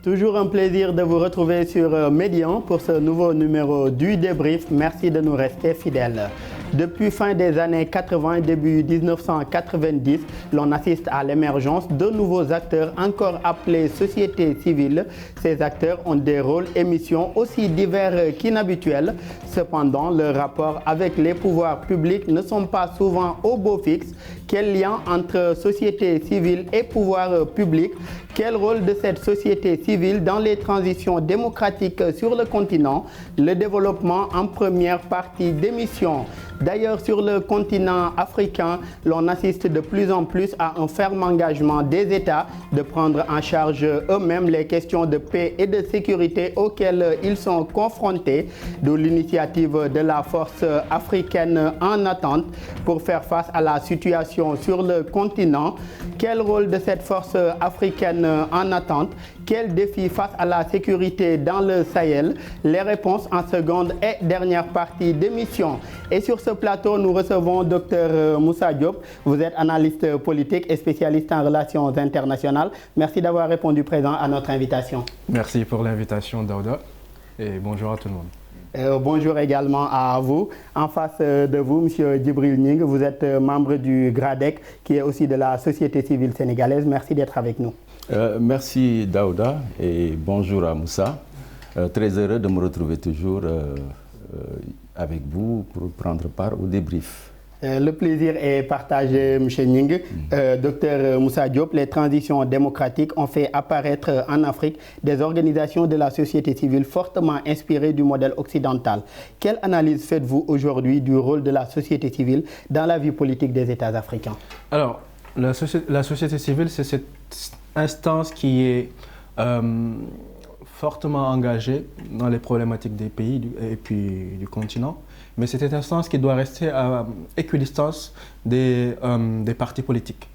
Toujours un plaisir de vous retrouver sur Médian pour ce nouveau numéro du débrief. Merci de nous rester fidèles. Depuis fin des années 80 et début 1990, l'on assiste à l'émergence de nouveaux acteurs encore appelés sociétés civiles. Ces acteurs ont des rôles et missions aussi divers qu'inhabituels. Cependant, leurs rapports avec les pouvoirs publics ne sont pas souvent au beau fixe. Quel lien entre société civile et pouvoir public? Quel rôle de cette société civile dans les transitions démocratiques sur le continent? Le développement en première partie d'émission. D'ailleurs, sur le continent africain, l'on assiste de plus en plus à un ferme engagement des États de prendre en charge eux-mêmes les questions de paix et de sécurité auxquelles ils sont confrontés, d'où l'initiative de la force africaine en attente pour faire face à la situation sur le continent. Quel rôle de cette force africaine en attente? Quels défis face à la sécurité dans le Sahel? Les réponses en seconde et dernière partie d'émission. Et sur ce plateau, nous recevons Dr Moussa Diop. Vous êtes analyste politique et spécialiste en relations internationales. Merci d'avoir répondu présent à notre invitation. Merci pour l'invitation, Daouda. Et bonjour à tout le monde. Bonjour également à vous. En face de vous, M. Djibril Ning, vous êtes membre du GRADEC, qui est aussi de la société civile sénégalaise. Merci d'être avec nous. Merci Daouda et bonjour à Moussa. Très heureux de me retrouver toujours avec vous pour prendre part au débrief. Le plaisir est partagé, M. Ning. Dr Moussa Diop, les transitions démocratiques ont fait apparaître en Afrique des organisations de la société civile fortement inspirées du modèle occidental. Quelle analyse faites-vous aujourd'hui du rôle de la société civile dans la vie politique des États africains? Alors, la société civile, c'est cette instance qui est fortement engagée dans les problématiques des pays et puis du continent, mais c'est une instance qui doit rester à équidistance des partis politiques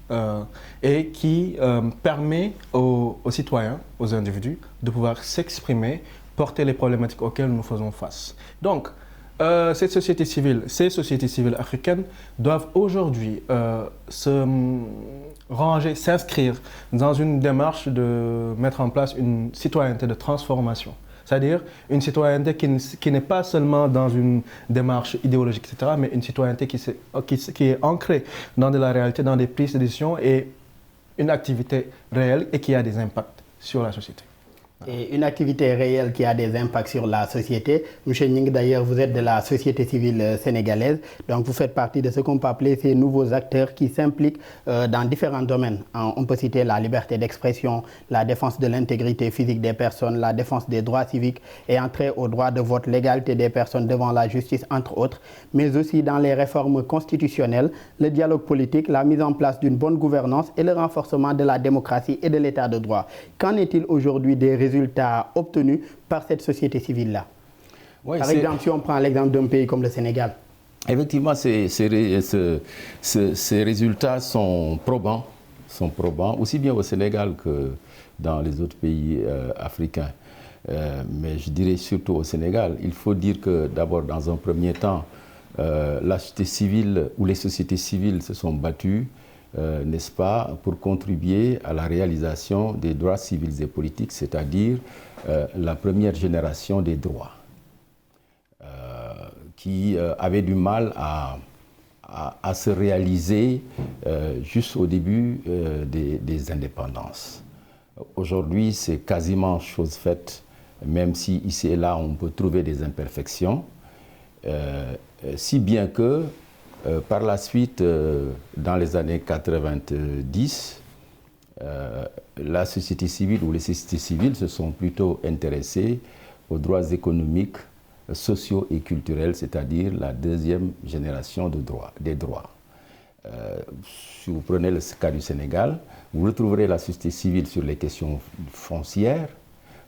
et qui permet aux citoyens, aux individus, de pouvoir s'exprimer, porter les problématiques auxquelles nous faisons face. Donc, ces sociétés civiles africaines doivent aujourd'hui s'inscrire dans une démarche de mettre en place une citoyenneté de transformation. C'est-à-dire une citoyenneté qui n'est pas seulement dans une démarche idéologique, etc., mais une citoyenneté qui est ancrée dans de la réalité, dans des prises de décision et une activité réelle et qui a des impacts sur la société. Et une activité réelle qui a des impacts sur la société. M. Ning, d'ailleurs, vous êtes de la société civile sénégalaise, donc vous faites partie de ce qu'on peut appeler ces nouveaux acteurs qui s'impliquent dans différents domaines. On peut citer la liberté d'expression, la défense de l'intégrité physique des personnes, la défense des droits civiques et entrer au droit de vote, l'égalité des personnes devant la justice, entre autres, mais aussi dans les réformes constitutionnelles, le dialogue politique, la mise en place d'une bonne gouvernance et le renforcement de la démocratie et de l'état de droit. Qu'en est-il aujourd'hui des résultats obtenus par cette société civile-là? Oui, par exemple, si on prend l'exemple d'un pays comme le Sénégal. Effectivement, ces résultats sont probants, aussi bien au Sénégal que dans les autres pays africains. Mais je dirais surtout au Sénégal. Il faut dire que d'abord, dans un premier temps, la société civile ou les sociétés civiles se sont battues, n'est-ce pas, pour contribuer à la réalisation des droits civils et politiques, c'est-à-dire la première génération des droits, qui avait du mal à se réaliser juste au début des indépendances. Aujourd'hui, c'est quasiment chose faite, même si ici et là, on peut trouver des imperfections, si bien que par la suite, dans les années 90, la société civile ou les sociétés civiles se sont plutôt intéressées aux droits économiques, sociaux et culturels, c'est-à-dire la deuxième génération des droits. Si vous prenez le cas du Sénégal, vous retrouverez la société civile sur les questions foncières,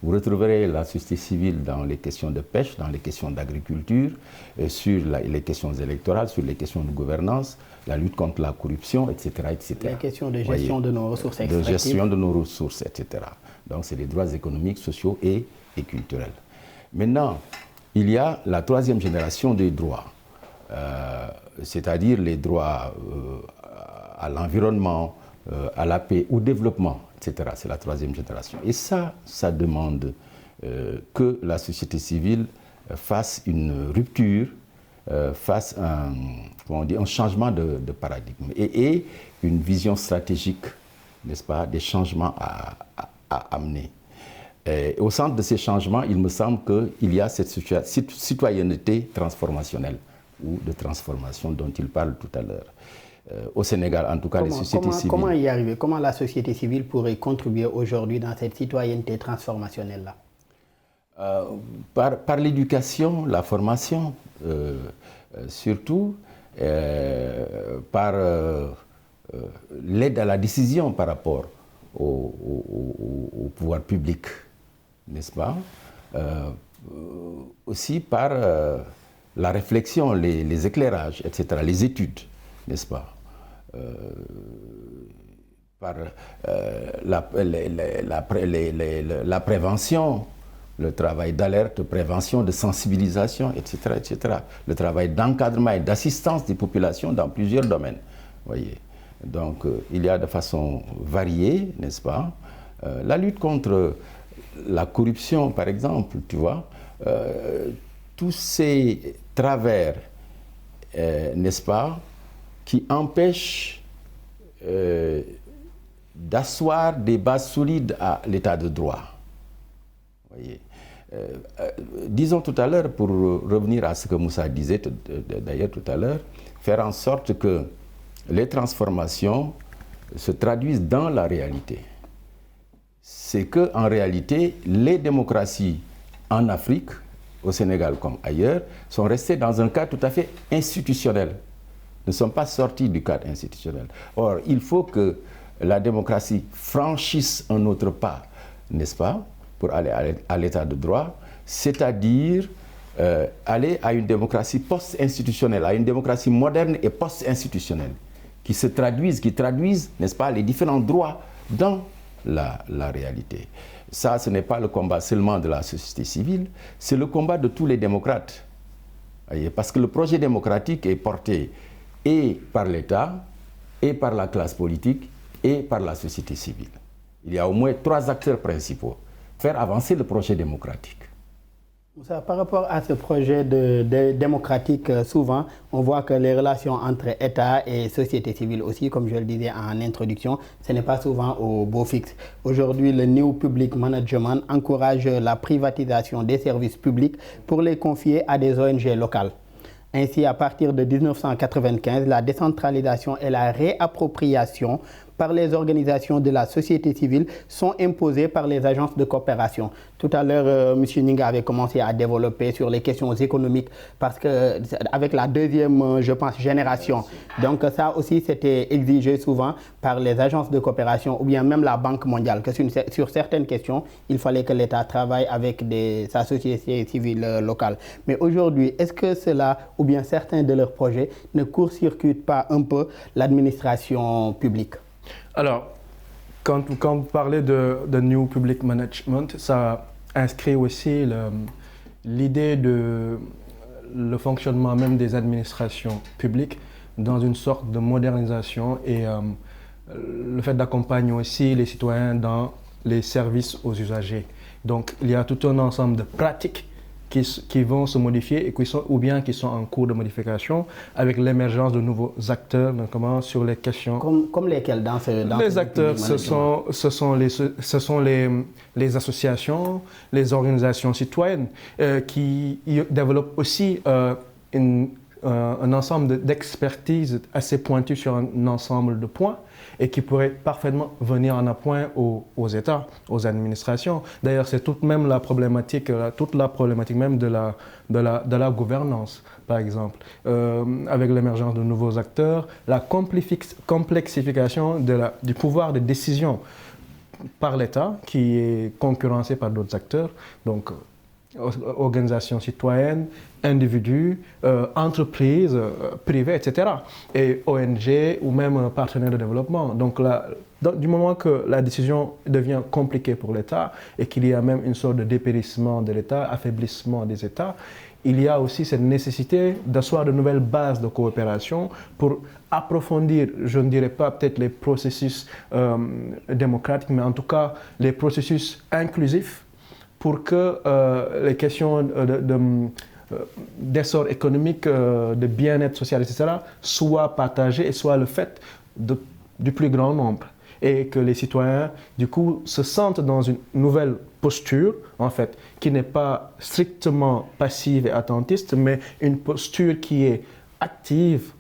vous retrouverez la société civile dans les questions de pêche, dans les questions d'agriculture, sur les questions électorales, sur les questions de gouvernance, la lutte contre la corruption, etc. etc. Les questions de gestion de nos ressources extractives. De gestion de nos ressources, etc. Donc c'est les droits économiques, sociaux et culturels. Maintenant, il y a la troisième génération des droits, c'est-à-dire les droits à l'environnement, à la paix, au développement, etc. C'est la troisième génération. Et ça demande que la société civile fasse une rupture, fasse un changement de paradigme et une vision stratégique, n'est-ce pas, des changements à amener. Et au centre de ces changements, il me semble qu'il y a cette citoyenneté transformationnelle ou de transformation dont il parle tout à l'heure. Au Sénégal, en tout cas, les sociétés civiles. Comment y arriver? Comment la société civile pourrait contribuer aujourd'hui dans cette citoyenneté transformationnelle-là? Par l'éducation, la formation, surtout, par l'aide à la décision par rapport au pouvoir public, n'est-ce pas? Aussi par la réflexion, les éclairages, etc., les études, n'est-ce pas? Par la prévention, le travail d'alerte, de prévention, de sensibilisation, etc., etc. Le travail d'encadrement et d'assistance des populations dans plusieurs domaines. Voyez. Donc, il y a de façon variée, n'est-ce pas? La lutte contre la corruption, par exemple, tu vois, tous ces travers, n'est-ce pas, qui empêchent d'asseoir des bases solides à l'état de droit. Voyez. Disons tout à l'heure, pour revenir à ce que Moussa disait d'ailleurs tout à l'heure, faire en sorte que les transformations se traduisent dans la réalité. C'est qu'en réalité, les démocraties en Afrique, au Sénégal comme ailleurs, sont restées dans un cadre tout à fait institutionnel, ne sont pas sorties du cadre institutionnel. Or, il faut que la démocratie franchisse un autre pas, n'est-ce pas, pour aller à l'état de droit, c'est-à-dire aller à une démocratie post-institutionnelle, à une démocratie moderne et post-institutionnelle, qui traduisent, n'est-ce pas, les différents droits dans la réalité. Ça, ce n'est pas le combat seulement de la société civile, c'est le combat de tous les démocrates. Parce que le projet démocratique est porté et par l'État, et par la classe politique, et par la société civile. Il y a au moins 3 acteurs principaux. Faire avancer le projet démocratique. Moussa, par rapport à ce projet démocratique, souvent, on voit que les relations entre État et société civile aussi, comme je le disais en introduction, ce n'est pas souvent au beau fixe. Aujourd'hui, le New Public Management encourage la privatisation des services publics pour les confier à des ONG locales. Ainsi, à partir de 1995, la décentralisation et la réappropriation par les organisations de la société civile sont imposées par les agences de coopération. Tout à l'heure, M. Ninga avait commencé à développer sur les questions économiques parce que avec la deuxième, je pense, génération, donc ça aussi c'était exigé souvent par les agences de coopération ou bien même la Banque mondiale, que sur certaines questions, il fallait que l'État travaille avec sa société civile locale. Mais aujourd'hui, est-ce que cela ou bien certains de leurs projets ne court-circuitent pas un peu l'administration publique? Alors, quand vous parlez de New Public Management, ça inscrit aussi l'idée de le fonctionnement même des administrations publiques dans une sorte de modernisation et le fait d'accompagner aussi les citoyens dans les services aux usagers. Donc, il y a tout un ensemble de pratiques qui vont se modifier et qui sont en cours de modification avec l'émergence de nouveaux acteurs, notamment sur les questions... Comme lesquels dans les acteurs, ce sont les associations, les organisations citoyennes qui développent aussi un ensemble d'expertise assez pointue sur un ensemble de points et qui pourraient parfaitement venir en appoint aux États, aux administrations. D'ailleurs, c'est toute la problématique même de la gouvernance, par exemple. Avec l'émergence de nouveaux acteurs, la complexification du pouvoir de décision par l'État, qui est concurrencé par d'autres acteurs, donc organisations citoyennes, individus, entreprises, privées, etc. Et ONG ou même partenaires de développement. Donc du moment que la décision devient compliquée pour l'État et qu'il y a même une sorte de dépérissement de l'État, affaiblissement des États, il y a aussi cette nécessité d'asseoir de nouvelles bases de coopération pour approfondir, je ne dirais pas peut-être les processus démocratiques, mais en tout cas les processus inclusifs pour que les questions d'essor économique, de bien-être social, etc., soient partagées et soient le fait du plus grand nombre. Et que les citoyens, du coup, se sentent dans une nouvelle posture, en fait, qui n'est pas strictement passive et attentiste, mais une posture qui est active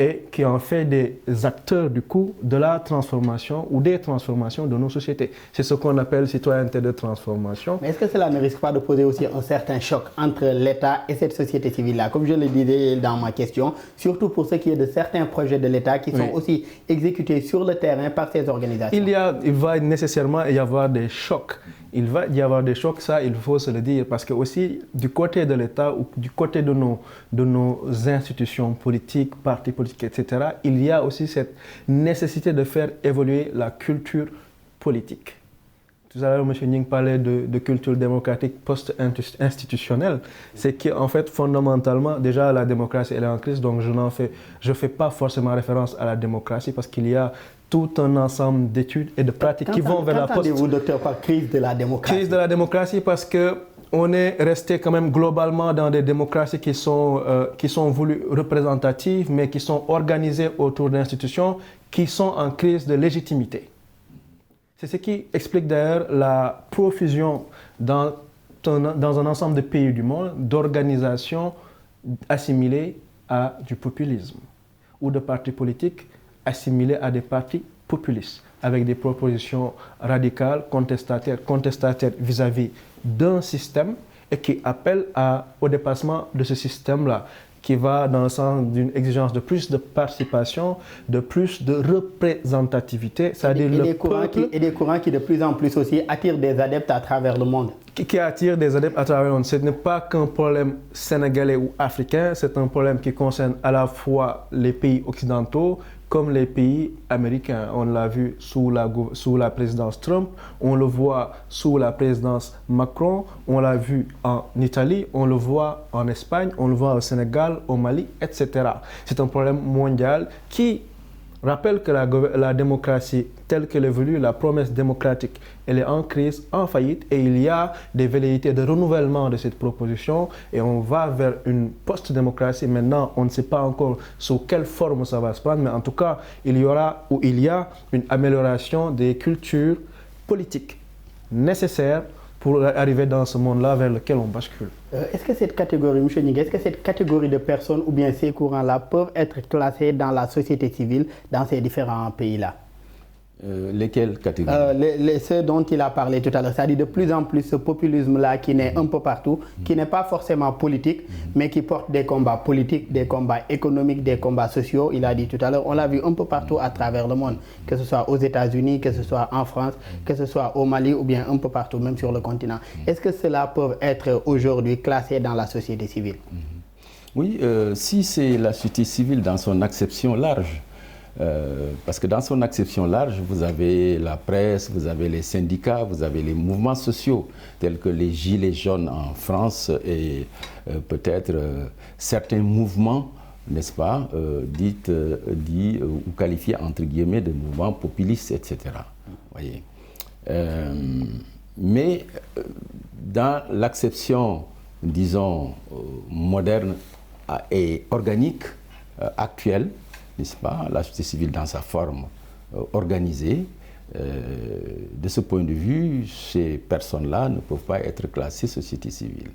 et qui en fait des acteurs, du coup, de la transformation ou des transformations de nos sociétés. C'est ce qu'on appelle citoyenneté de transformation. Mais est-ce que cela ne risque pas de poser aussi un certain choc entre l'État et cette société civile-là? Comme je le disais dans ma question, surtout pour ce qui est de certains projets de l'État qui sont aussi exécutés sur le terrain par ces organisations. Il va nécessairement y avoir des chocs. Il va y avoir des chocs, ça il faut se le dire, parce que aussi du côté de l'État ou du côté de nos institutions politiques, partis politiques, etc., il y a aussi cette nécessité de faire évoluer la culture politique. Tout à l'heure, M. Ning parlait de culture démocratique post-institutionnelle. C'est qu'en fait, fondamentalement, déjà la démocratie elle est en crise, donc je fais pas forcément référence à la démocratie parce qu'il y a tout un ensemble d'études et de pratiques qui vont vers la post... Qu'entendez-vous, docteur, par crise de la démocratie? Crise de la démocratie parce qu'on est resté quand même globalement dans des démocraties qui sont voulues représentatives, mais qui sont organisées autour d'institutions qui sont en crise de légitimité. C'est ce qui explique d'ailleurs la profusion dans un ensemble de pays du monde d'organisations assimilées à du populisme ou de partis politiques assimilés à des partis populistes avec des propositions radicales, contestataires vis-à-vis d'un système et qui appellent au dépassement de ce système-là, qui va dans le sens d'une exigence de plus de participation, de plus de représentativité, c'est-à-dire et des courants qui de plus en plus aussi attirent des adeptes à travers le monde. Qui attire des adeptes à travers le monde. Ce n'est pas qu'un problème sénégalais ou africain, c'est un problème qui concerne à la fois les pays occidentaux comme les pays américains. On l'a vu sous la présidence Trump, on le voit sous la présidence Macron, on l'a vu en Italie, on le voit en Espagne, on le voit au Sénégal, au Mali, etc. C'est un problème mondial qui rappelle que la démocratie telle qu'elle évolue, la promesse démocratique, elle est en crise, en faillite, et il y a des velléités de renouvellement de cette proposition, et on va vers une post-démocratie. Maintenant, on ne sait pas encore sous quelle forme ça va se prendre, mais en tout cas, il y a une amélioration des cultures politiques nécessaires pour arriver dans ce monde-là vers lequel on bascule. Est-ce que cette catégorie, M. Ning, est-ce que cette catégorie de personnes ou bien ces courants-là peuvent être classés dans la société civile dans ces différents pays-là? Lesquelles catégories? Ceux dont il a parlé tout à l'heure, c'est-à-dire de plus en plus ce populisme-là qui naît un peu partout, qui n'est pas forcément politique, mais qui porte des combats politiques, des combats économiques, des combats sociaux. Il a dit tout à l'heure, on l'a vu un peu partout à travers le monde, que ce soit aux États-Unis, que ce soit en France, que ce soit au Mali ou bien un peu partout, même sur le continent. Est-ce que cela peut être aujourd'hui classé dans la société civile? Oui, si c'est la société civile dans son acception large, parce que dans son acception large, vous avez la presse, vous avez les syndicats, vous avez les mouvements sociaux, tels que les Gilets jaunes en France et peut-être certains mouvements, n'est-ce pas, dits ou qualifiés entre guillemets de mouvements populistes, etc. Voyez. Mais dans l'acception, disons, moderne et organique, actuelle, n'est-ce pas, la société civile dans sa forme organisée, de ce point de vue, ces personnes-là ne peuvent pas être classées société civile.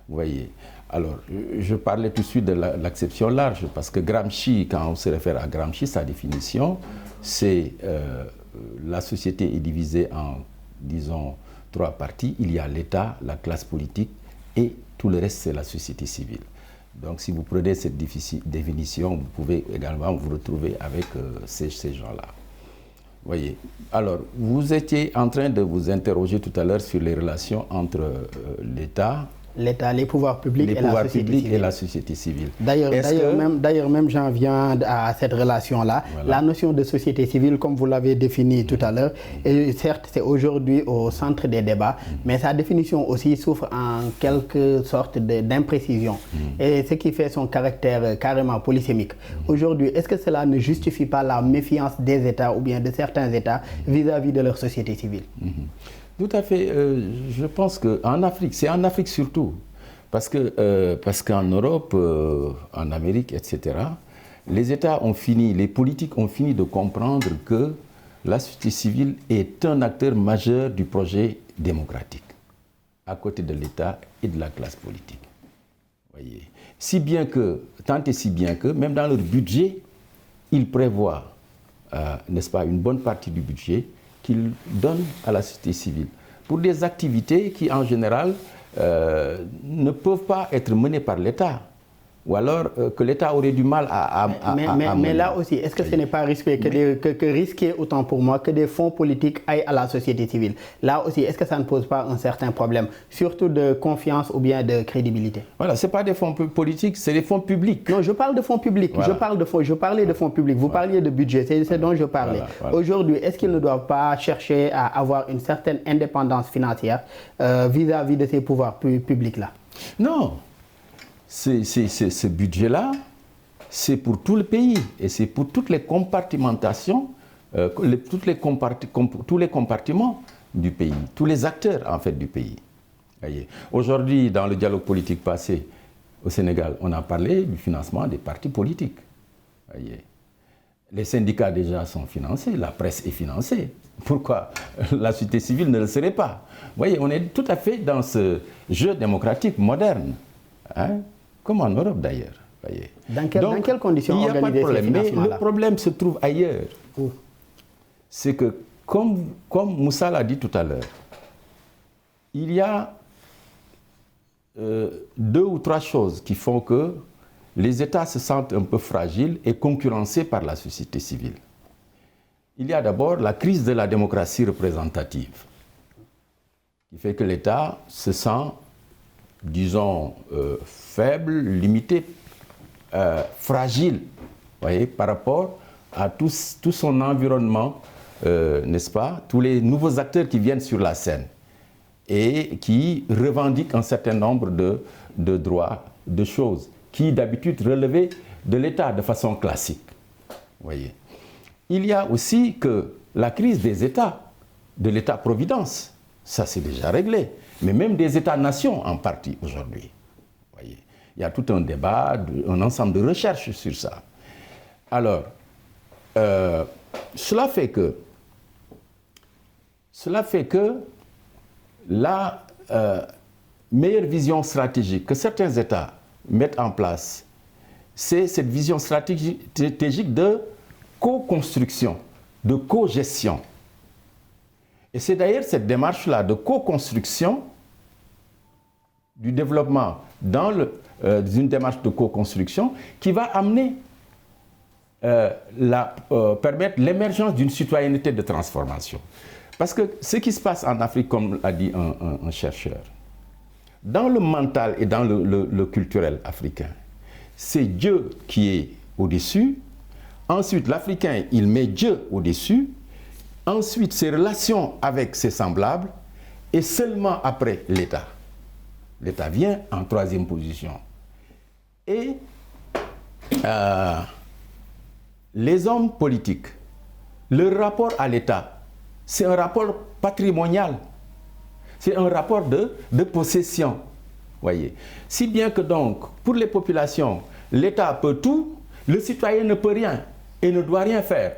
Vous voyez. Alors, je parlais tout de suite de l'acception large, parce que Gramsci, quand on se réfère à Gramsci, sa définition, c'est la société est divisée en, disons, 3 parties. Il y a l'État, la classe politique et tout le reste, c'est la société civile. Donc, si vous prenez cette définition, vous pouvez également vous retrouver avec ces gens-là. Voyez. Alors, vous étiez en train de vous interroger tout à l'heure sur les relations entre l'État L'État, les pouvoirs publics, et la société civile. D'ailleurs même j'en viens à cette relation-là. Voilà. La notion de société civile, comme vous l'avez définie tout à l'heure, et certes c'est aujourd'hui au centre des débats, mais sa définition aussi souffre en quelque sorte d'imprécision. Et ce qui fait son caractère carrément polysémique. Aujourd'hui, est-ce que cela ne justifie pas la méfiance des États ou bien de certains États vis-à-vis de leur société civile? Tout à fait. Je pense qu'en Afrique, c'est en Afrique surtout, parce qu'en Europe, en Amérique, etc., les États ont fini, les politiques ont fini de comprendre que la société civile est un acteur majeur du projet démocratique, à côté de l'État et de la classe politique. Voyez. Tant et si bien que, même dans leur budget, ils prévoient, n'est-ce pas, une bonne partie du budget qu'ils donnent à la société civile pour des activités qui, en général, ne peuvent pas être menées par l'État. Ou alors que l'État aurait du mal à mais là aussi, est-ce que ce n'est pas risqué que risquer autant pour moi que des fonds politiques aillent à la société civile? Là aussi, est-ce que ça ne pose pas un certain problème, surtout de confiance ou bien de crédibilité? Voilà, ce n'est pas des fonds politiques, c'est des fonds publics. Non, je parle de fonds publics. Voilà. Je parlais de fonds publics. Vous parliez de budget, c'est ce dont je parlais. Voilà. Aujourd'hui, est-ce qu'ils ne doivent pas chercher à avoir une certaine indépendance financière vis-à-vis de ces pouvoirs publics-là? Non. Ce budget-là, c'est pour tout le pays et c'est pour toutes les compartimentations, tous les compartiments du pays, tous les acteurs en fait du pays. Aujourd'hui, dans le dialogue politique passé au Sénégal, on a parlé du financement des partis politiques. Les syndicats déjà sont financés, la presse est financée. Pourquoi la société civile ne le serait pas? Vous voyez, on est tout à fait dans ce jeu démocratique moderne. Comme en Europe d'ailleurs. Dans quelles conditions il n'y a pas de problème, mais le là problème se trouve ailleurs. C'est que, comme Moussa l'a dit tout à l'heure, il y a 2 ou 3 choses qui font que les États se sentent un peu fragiles et concurrencés par la société civile. Il y a d'abord la crise de la démocratie représentative, qui fait que l'État se sent, disons, faible, limité, fragile, voyez, par rapport à tout son environnement, n'est-ce pas, tous les nouveaux acteurs qui viennent sur la scène et qui revendiquent un certain nombre de droits, de choses qui d'habitude relevaient de l'État de façon classique. Voyez. Il y a aussi que la crise des États, de l'État-providence, ça c'est déjà réglé. Mais même des États-nations en partie aujourd'hui. Il y a tout un débat, un ensemble de recherches sur ça. Alors, cela fait que la meilleure vision stratégique que certains États mettent en place, c'est cette vision stratégique de co-construction, de co-gestion. Et c'est d'ailleurs cette démarche-là de co-construction du développement dans une démarche de co-construction qui va amener, permettre l'émergence d'une citoyenneté de transformation. Parce que ce qui se passe en Afrique, comme l'a dit un chercheur, dans le mental et dans le culturel africain, c'est Dieu qui est au-dessus. Ensuite, l'Africain, il met Dieu au-dessus. Ensuite, ses relations avec ses semblables. Et seulement après, l'État. L'État vient en 3e position. Et les hommes politiques, leur rapport à l'État, c'est un rapport patrimonial. C'est un rapport de possession. Voyez. Si bien que donc, pour les populations, l'État peut tout, le citoyen ne peut rien et ne doit rien faire.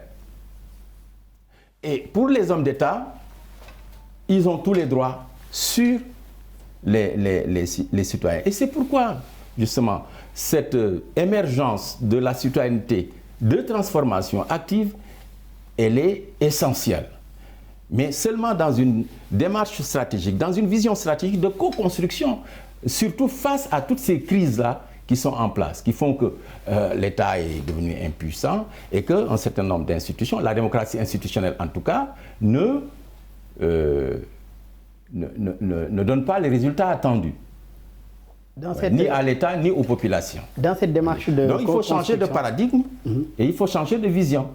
Et pour les hommes d'État, ils ont tous les droits sur les citoyens. Et c'est pourquoi, justement, cette émergence de la citoyenneté de transformation active, elle est essentielle. Mais seulement dans une démarche stratégique, dans une vision stratégique de co-construction, surtout face à toutes ces crises-là qui sont en place, qui font que l'État est devenu impuissant et qu'un certain nombre d'institutions, la démocratie institutionnelle en tout cas, ne donne pas les résultats attendus. Ni à l'État, ni aux populations. Dans cette démarche de Donc il faut changer de paradigme et il faut changer de vision.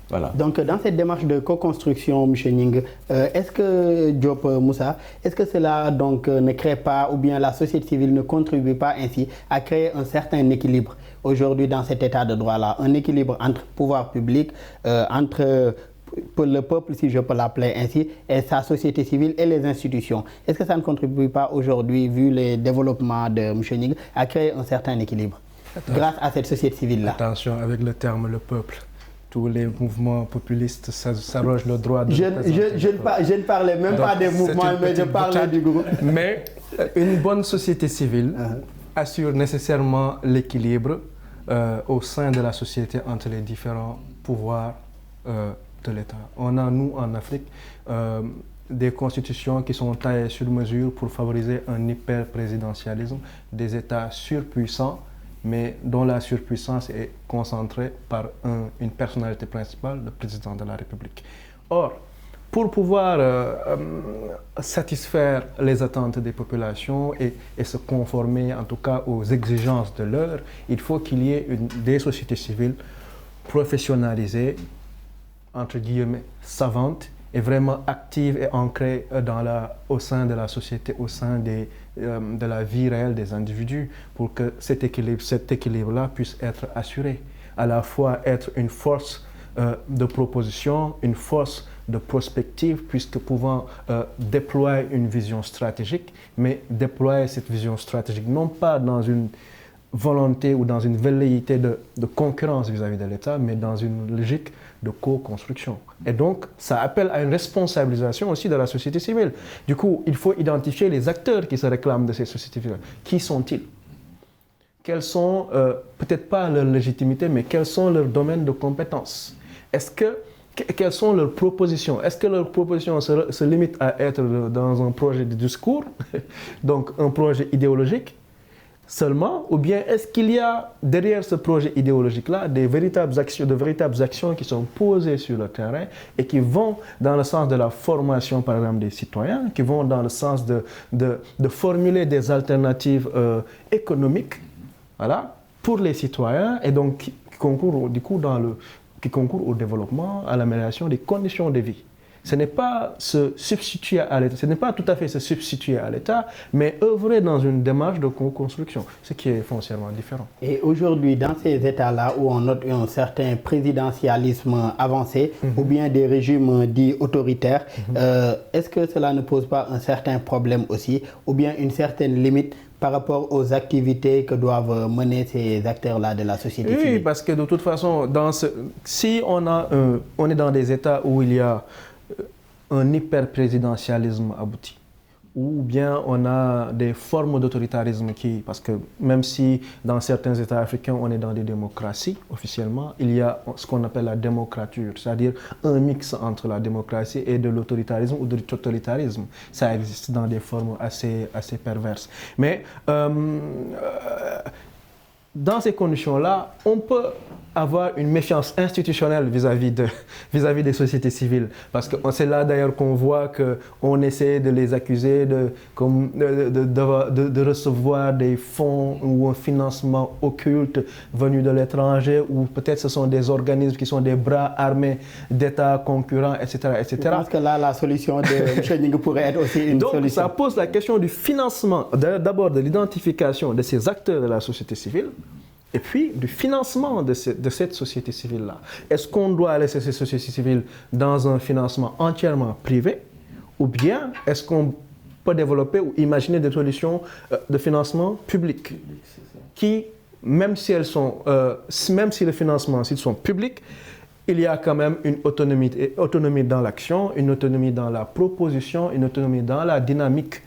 Voilà. Donc dans cette démarche de co-construction, M. Ning, est-ce que Diop Moussa, est-ce que cela donc ne crée pas, ou bien la société civile ne contribue pas ainsi à créer un certain équilibre aujourd'hui dans cet état de droit-là, un équilibre entre pouvoir public, entre le peuple, si je peux l'appeler ainsi, et sa société civile et les institutions? Est-ce que ça ne contribue pas aujourd'hui, vu les développements de M. Ning, à créer un certain équilibre grâce à cette société civile-là? Attention avec le terme le peuple. Tous les mouvements populistes s'arrogent le droit de... Je ne parlais même pas des mouvements, mais je parlais du groupe. Mais une bonne société civile assure nécessairement l'équilibre au sein de la société entre les différents pouvoirs de l'État. On a, nous, en Afrique, des constitutions qui sont taillées sur mesure pour favoriser un hyper-présidentialisme, des États surpuissants, mais dont la surpuissance est concentrée par une personnalité principale, le président de la République. Or, pour pouvoir satisfaire les attentes des populations et se conformer en tout cas aux exigences de l'heure, il faut qu'il y ait des sociétés civiles professionnalisées, entre guillemets, savantes, et vraiment actives et ancrées au sein de la société, au sein de la vie réelle des individus, pour que cet équilibre-là puisse être assuré. À la fois être une force de proposition, une force de prospective, puisque pouvant déployer une vision stratégique, mais déployer cette vision stratégique non pas dans une volonté ou dans une velléité de concurrence vis-à-vis de l'État, mais dans une logique de co-construction. Et donc, ça appelle à une responsabilisation aussi de la société civile. Du coup, il faut identifier les acteurs qui se réclament de ces sociétés civiles. Qui sont-ils? Quelles sont, peut-être pas leur légitimité, mais quels sont leurs domaines de compétences? Quelles sont leurs propositions? Est-ce que leurs propositions se limitent à être dans un projet de discours, donc un projet idéologique seulement, ou bien est-ce qu'il y a derrière ce projet idéologique-là de véritables actions qui sont posées sur le terrain et qui vont dans le sens de la formation, par exemple, des citoyens, qui vont dans le sens de formuler des alternatives économiques, voilà, pour les citoyens, et donc qui concourent du coup qui concourent au développement, à l'amélioration des conditions de vie. Ce n'est pas se substituer à l'État, ce n'est pas tout à fait se substituer à l'État, mais œuvrer dans une démarche de co-construction, ce qui est foncièrement différent. Et aujourd'hui, dans ces États-là où on note un certain présidentialisme avancé, ou bien des régimes dits autoritaires, est-ce que cela ne pose pas un certain problème aussi, ou bien une certaine limite par rapport aux activités que doivent mener ces acteurs-là de la société civile? Oui, parce que de toute façon, si on est dans des États où il y a un hyper-présidentialisme abouti, ou bien on a des formes d'autoritarisme parce que même si dans certains États africains on est dans des démocraties officiellement, il y a ce qu'on appelle la démocrature, c'est-à-dire un mix entre la démocratie et de l'autoritarisme ou du totalitarisme. Ça existe dans des formes assez perverses. Mais dans ces conditions-là, on peut avoir une méfiance institutionnelle vis-à-vis des sociétés civiles. Parce que c'est là d'ailleurs qu'on voit qu'on essaie de les accuser de recevoir des fonds ou un financement occulte venu de l'étranger, ou peut-être ce sont des organismes qui sont des bras armés d'États concurrents, etc., etc. Je pense que là, la solution de M. Ning pourrait être aussi une solution. Donc ça pose la question du financement, d'abord de l'identification de ces acteurs de la société civile, et puis du financement de cette société civile-là. Est-ce qu'on doit laisser ces sociétés civiles dans un financement entièrement privé, ou bien est-ce qu'on peut développer ou imaginer des solutions de financement public qui, même si elles sont, même si les financements s'ils sont publics, il y a quand même une autonomie dans l'action, une autonomie dans la proposition, une autonomie dans la dynamique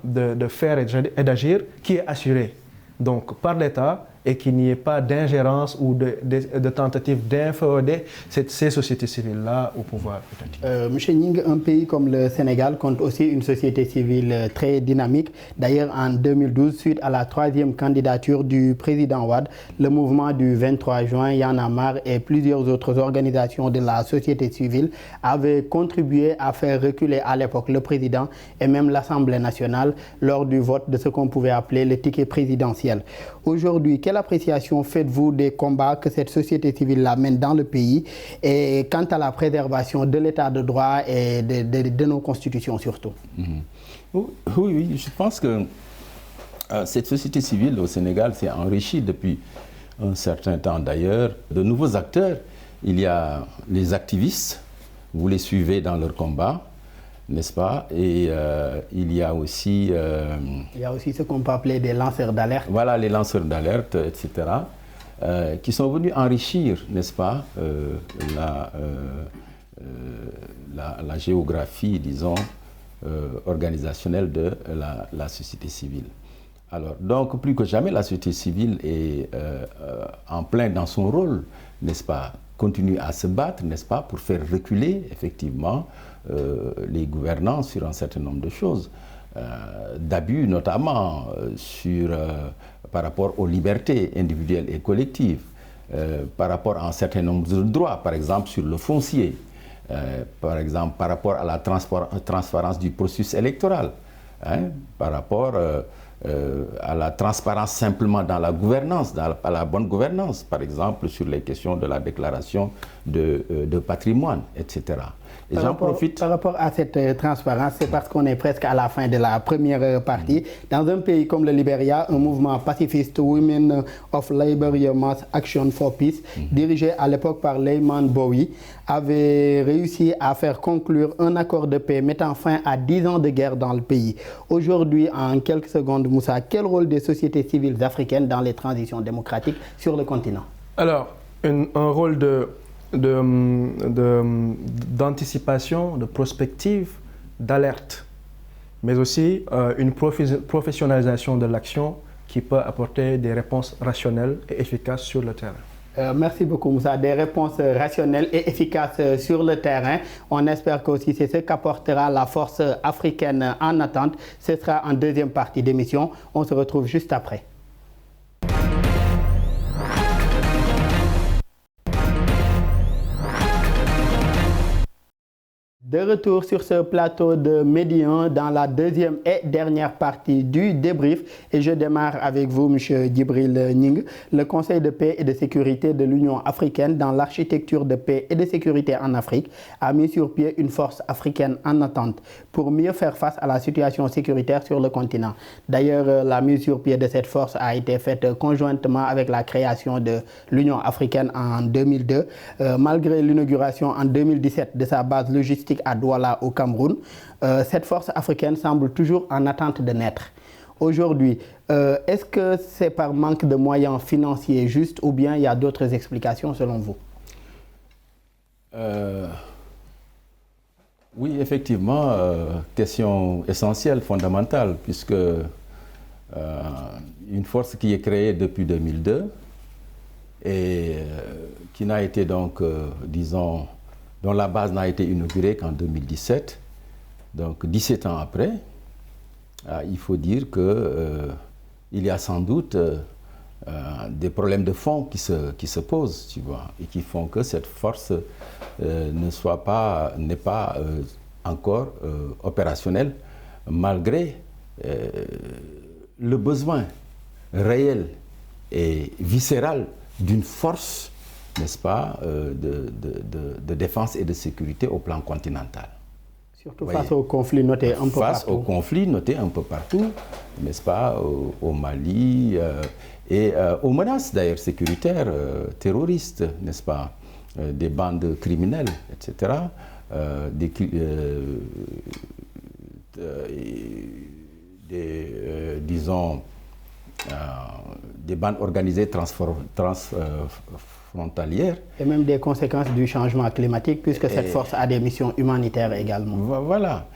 de faire et d'agir qui est assurée donc par l'État et qu'il n'y ait pas d'ingérence ou de tentative d'inféoder ces sociétés civiles-là au pouvoir étatique. Monsieur Ning, un pays comme le Sénégal compte aussi une société civile très dynamique. D'ailleurs, en 2012, suite à la 3e candidature du président Wade, le mouvement du 23 juin, Y'en a marre et plusieurs autres organisations de la société civile avaient contribué à faire reculer à l'époque le président et même l'Assemblée nationale lors du vote de ce qu'on pouvait appeler le ticket présidentiel. Aujourd'hui, quelle appréciation faites-vous des combats que cette société civile mène dans le pays et quant à la préservation de l'état de droit et de nos constitutions surtout? Oui, je pense que cette société civile au Sénégal s'est enrichie depuis un certain temps d'ailleurs. De nouveaux acteurs, il y a les activistes, vous les suivez dans leur combat, n'est-ce pas? Et il y a aussi... il y a aussi ce qu'on peut appeler des lanceurs d'alerte. Voilà, les lanceurs d'alerte, etc., qui sont venus enrichir, n'est-ce pas, la géographie, disons, organisationnelle de la société civile. Alors, donc, plus que jamais, la société civile est en plein dans son rôle, n'est-ce pas, continue à se battre, n'est-ce pas, pour faire reculer, effectivement, les gouvernants sur un certain nombre de choses, d'abus notamment par rapport aux libertés individuelles et collectives, par rapport à un certain nombre de droits, par exemple sur le foncier, par exemple par rapport à la transparence du processus électoral, par rapport à la transparence simplement dans la gouvernance, à la bonne gouvernance, par exemple sur les questions de la déclaration de patrimoine, etc. Et j'en profite. Par rapport à cette transparence, c'est parce qu'on est presque à la fin de la première partie. Dans un pays comme le Libéria, un mouvement pacifiste, Women of Liberia Mass Action for Peace, dirigé à l'époque par Leyman Bowie, avait réussi à faire conclure un accord de paix mettant fin à 10 ans de guerre dans le pays. Aujourd'hui, en quelques secondes, Moussa, quel rôle des sociétés civiles africaines dans les transitions démocratiques sur le continent? Alors, un rôle d'anticipation, de prospective, d'alerte, mais aussi une professionnalisation de l'action qui peut apporter des réponses rationnelles et efficaces sur le terrain. Merci beaucoup Moussa. Des réponses rationnelles et efficaces sur le terrain. On espère qu'aussi c'est ce qu'apportera la force africaine en attente. Ce sera en deuxième partie d'émission. On se retrouve juste après. De retour sur ce plateau de Médian dans la deuxième et dernière partie du débrief et je démarre avec vous, M. Djibril Ning. Le Conseil de paix et de sécurité de l'Union africaine dans l'architecture de paix et de sécurité en Afrique a mis sur pied une force africaine en attente pour mieux faire face à la situation sécuritaire sur le continent. D'ailleurs, la mise sur pied de cette force a été faite conjointement avec la création de l'Union africaine en 2002. Malgré l'inauguration en 2017 de sa base logistique à Douala au Cameroun, cette force africaine semble toujours en attente de naître. Aujourd'hui, est-ce que c'est par manque de moyens financiers juste ou bien il y a d'autres explications selon vous? Oui, effectivement, question essentielle, fondamentale, puisque une force qui est créée depuis 2002 et qui n'a été donc, disons, dont la base n'a été inaugurée qu'en 2017, donc 17 ans après, il faut dire qu'il y a sans doute des problèmes de fond qui se posent, tu vois, et qui font que cette force n'est pas encore opérationnelle, malgré le besoin réel et viscéral d'une force, n'est-ce pas, de défense et de sécurité au plan continental. Surtout face aux conflits notés un peu partout. Face aux conflits notés un peu partout, n'est-ce pas, au Mali et aux menaces d'ailleurs sécuritaires, terroristes, n'est-ce pas, des bandes criminelles, etc., disons, des bandes organisées transfrontalières. Et même des conséquences du changement climatique, puisque cette force a des missions humanitaires également. Voilà.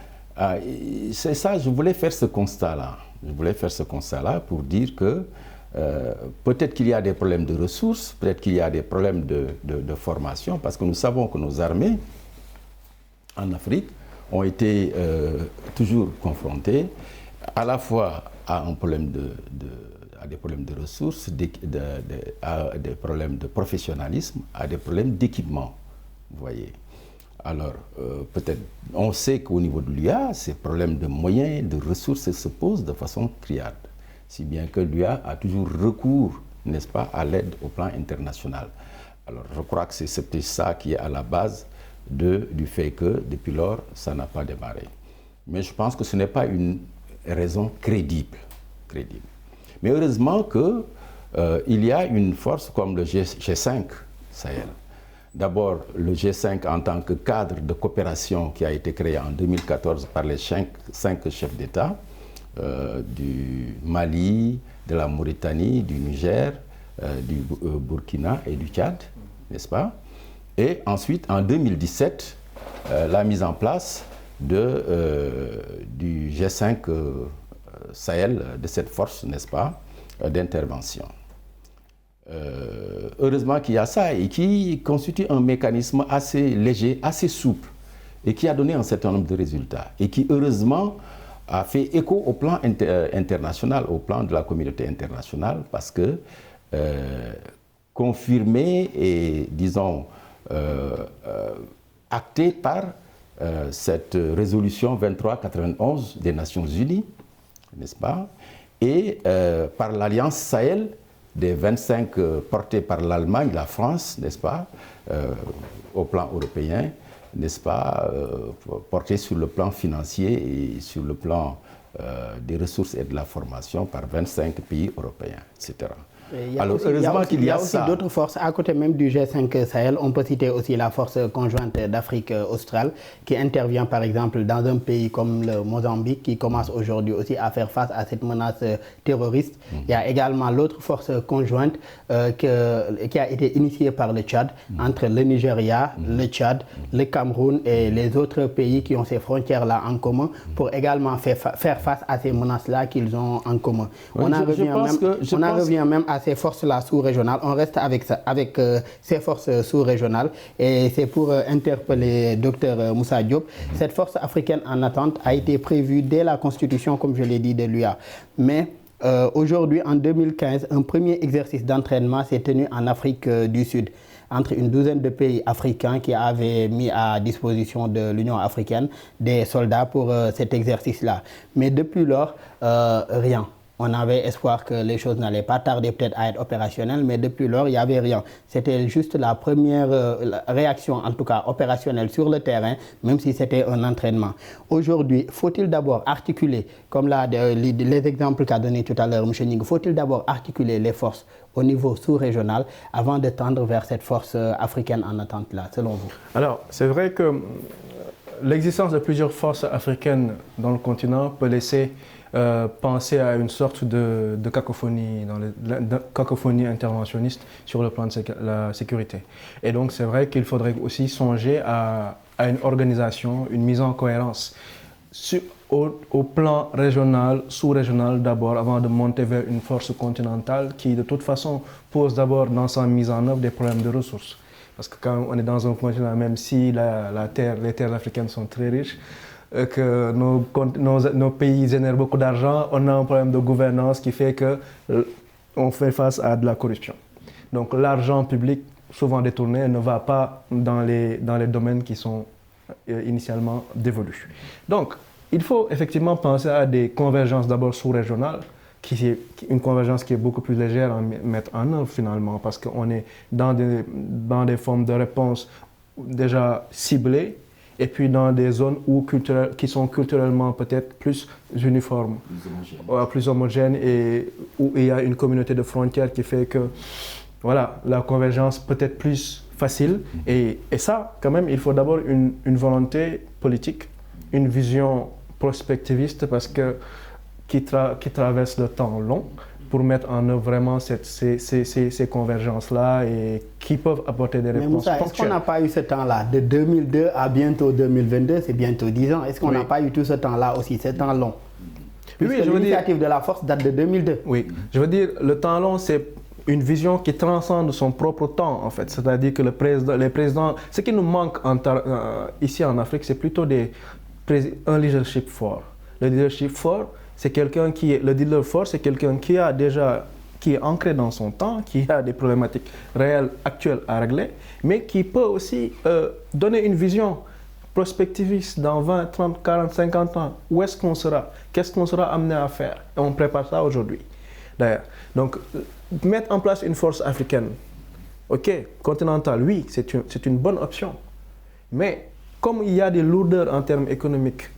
C'est ça, je voulais faire ce constat-là. Je voulais faire ce constat-là pour dire que Peut-être qu'il y a des problèmes de ressources, peut-être qu'il y a des problèmes de formation, parce que nous savons que nos armées en Afrique ont été toujours confrontées à la fois à un problème à des problèmes de ressources, à des problèmes de professionnalisme, à des problèmes d'équipement, vous voyez. Alors, peut-être, on sait qu'au niveau de l'UA, ces problèmes de moyens, de ressources se posent de façon criarde. Si bien que l'UA a toujours recours, n'est-ce pas, à l'aide au plan international. Alors, je crois que c'est peut-être ça qui est à la base du fait que, depuis lors, ça n'a pas démarré. Mais je pense que ce n'est pas une raison crédible. Mais heureusement qu'il y a une force comme le G5 Sahel. D'abord, le G5 en tant que cadre de coopération qui a été créé en 2014 par les 5 chefs d'État du Mali, de la Mauritanie, du Niger, du Burkina et du Tchad, n'est-ce pas? Et ensuite, en 2017, la mise en place du G5 Sahel, de cette force, n'est-ce pas, d'intervention. Heureusement qu'il y a ça et qui constitue un mécanisme assez léger, assez souple et qui a donné un certain nombre de résultats et qui heureusement a fait écho au plan international, au plan de la communauté internationale parce que confirmé et disons acté par cette résolution 2391 des Nations Unies, n'est-ce pas, et par l'Alliance Sahel des 25 portés par l'Allemagne, la France, n'est-ce pas, au plan européen, n'est-ce pas, portés sur le plan financier et sur le plan des ressources et de la formation par 25 pays européens, etc. Alors, heureusement qu'il y a aussi d'autres forces à côté même du G5 Sahel. On peut citer aussi la force conjointe d'Afrique australe qui intervient par exemple dans un pays comme le Mozambique qui commence aujourd'hui aussi à faire face à cette menace terroriste. Il y a également l'autre force conjointe qui a été initiée par le Tchad entre le Nigeria, le Tchad, le Cameroun et les autres pays qui ont ces frontières-là en commun pour également faire face à ces menaces-là qu'ils ont en commun. Oui, on en revient même à ces forces-là sous-régionales. On reste avec ces forces sous-régionales et c'est pour interpeller Dr Moussa Diop. Cette force africaine en attente a été prévue dès la constitution, comme je l'ai dit, de l'UA. Mais aujourd'hui, en 2015, un premier exercice d'entraînement s'est tenu en Afrique du Sud entre une douzaine de pays africains qui avaient mis à disposition de l'Union africaine des soldats pour cet exercice-là. Mais depuis lors, rien. On avait espoir que les choses n'allaient pas tarder peut-être à être opérationnelles, mais depuis lors, il n'y avait rien. C'était juste la première réaction, en tout cas opérationnelle sur le terrain, même si c'était un entraînement. Aujourd'hui, faut-il d'abord articuler, comme les exemples qu'a donné tout à l'heure M. Ning, faut-il d'abord articuler les forces au niveau sous-régional avant de tendre vers cette force africaine en attente-là, selon vous? Alors, c'est vrai que l'existence de plusieurs forces africaines dans le continent peut laisser penser à une sorte de cacophonie, cacophonie interventionniste sur le plan de la sécurité. Et donc c'est vrai qu'il faudrait aussi songer à une organisation, une mise en cohérence au plan régional, sous-régional d'abord, avant de monter vers une force continentale qui de toute façon pose d'abord dans sa mise en œuvre des problèmes de ressources. Parce que quand on est dans un continent, même si les terres africaines sont très riches, que nos pays génèrent beaucoup d'argent, on a un problème de gouvernance qui fait qu'on fait face à de la corruption. Donc l'argent public, souvent détourné, ne va pas dans les domaines qui sont initialement dévolus. Donc il faut effectivement penser à des convergences d'abord sous-régionales, une convergence qui est beaucoup plus légère à mettre en œuvre finalement, parce qu'on est dans des formes de réponse déjà ciblées, et puis dans des zones qui sont culturellement peut-être plus uniformes, plus homogènes, et où il y a une communauté de frontières qui fait que voilà, la convergence peut être plus facile. Et ça, quand même, il faut d'abord une volonté politique, une vision prospectiviste qui traverse le temps long, pour mettre en œuvre vraiment ces convergences-là et qui peuvent apporter des réponses ponctuelles. Est-ce qu'on n'a pas eu ce temps-là? De 2002 à bientôt 2022, c'est bientôt 10 ans. Est-ce qu'on n'a pas eu tout ce temps-là aussi, ce temps long? puisque l'initiative de la force date de 2002. Oui, je veux dire, le temps long, c'est une vision qui transcende son propre temps, en fait. C'est-à-dire que les présidents, ce qui nous manque ici en Afrique, c'est plutôt un leadership fort. Le leadership fort, c'est quelqu'un le leader fort, c'est quelqu'un qui est ancré dans son temps, qui a des problématiques réelles, actuelles à régler, mais qui peut aussi donner une vision prospectiviste dans 20, 30, 40, 50 ans. Où est-ce qu'on sera? Qu'est-ce qu'on sera amené à faire? Et on prépare ça aujourd'hui. D'ailleurs, donc, mettre en place une force africaine, ok, continentale, oui, c'est une bonne option. Mais comme il y a des lourdeurs en termes économiques,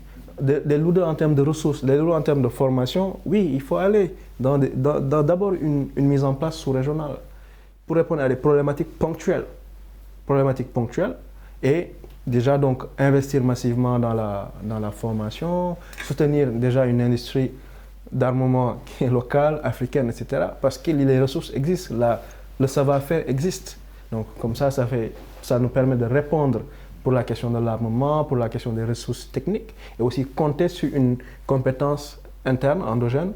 des lourdeurs en termes de ressources, des lourdeurs en termes de formation, oui, il faut aller dans d'abord une mise en place sous-régionale pour répondre à des problématiques ponctuelles. Et déjà donc investir massivement dans la formation, soutenir déjà une industrie d'armement qui est locale, africaine, etc. Parce que les ressources existent, le savoir-faire existe. Donc comme ça nous permet de répondre pour la question de l'armement, pour la question des ressources techniques, et aussi compter sur une compétence interne, endogène,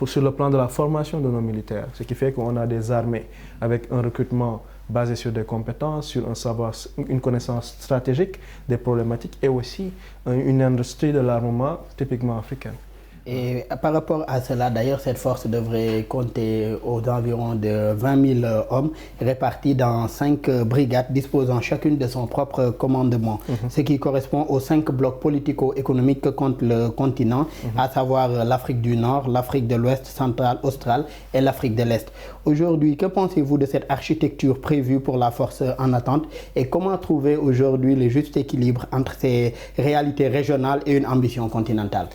sur le plan de la formation de nos militaires. Ce qui fait qu'on a des armées avec un recrutement basé sur des compétences, sur un savoir, une connaissance stratégique des problématiques, et aussi une industrie de l'armement typiquement africaine. Et par rapport à cela, d'ailleurs, cette force devrait compter aux environs de 20 000 hommes répartis dans 5 brigades disposant chacune de son propre commandement, ce qui correspond aux 5 blocs politico-économiques que compte le continent, à savoir l'Afrique du Nord, l'Afrique de l'Ouest, centrale, australe et l'Afrique de l'Est. Aujourd'hui, que pensez-vous de cette architecture prévue pour la force en attente et comment trouver aujourd'hui le juste équilibre entre ces réalités régionales et une ambition continentale?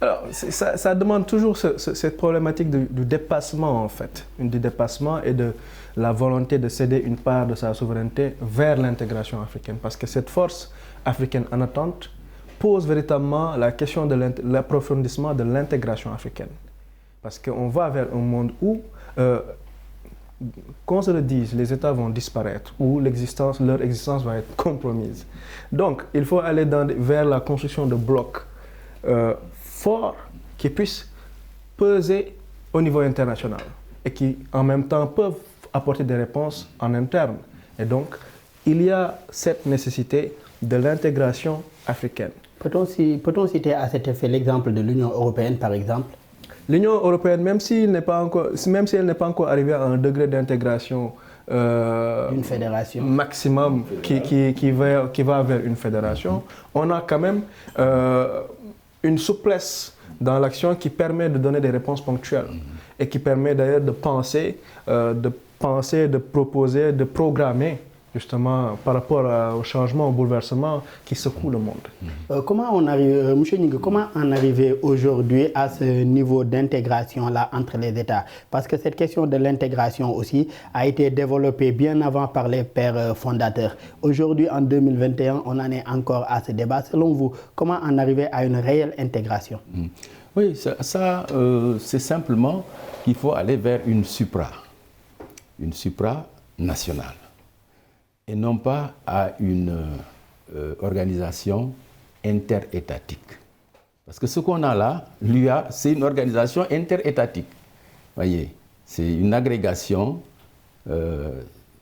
Alors, ça demande toujours cette problématique du dépassement, en fait. Du dépassement et de la volonté de céder une part de sa souveraineté vers l'intégration africaine. Parce que cette force africaine en attente pose véritablement la question de l'approfondissement de l'intégration africaine. Parce qu'on va vers un monde où, qu'on se le dise, les États vont disparaître, où leur existence va être compromise. Donc, il faut aller vers la construction de blocs forts qui puissent peser au niveau international et qui en même temps peuvent apporter des réponses en interne. Et donc, il y a cette nécessité de l'intégration africaine. Peut-on citer à cet effet l'exemple de l'Union européenne, par exemple? L'Union européenne, même si elle n'est pas encore arrivée à un degré d'intégration une fédération maximum qui va vers une fédération, on a quand même une souplesse dans l'action qui permet de donner des réponses ponctuelles et qui permet d'ailleurs de penser, de proposer, de programmer justement par rapport au changement, au bouleversement qui secoue le monde. Comment on arrive, M. Gningue, comment en arriver aujourd'hui à ce niveau d'intégration-là entre les États? Parce que cette question de l'intégration aussi a été développée bien avant par les pères fondateurs. Aujourd'hui, en 2021, on en est encore à ce débat. Selon vous, comment en arriver à une réelle intégration? Oui, c'est simplement qu'il faut aller vers une supranationale. Et non pas à une organisation interétatique. Parce que ce qu'on a là, l'UA, c'est une organisation interétatique. Voyez, c'est une agrégation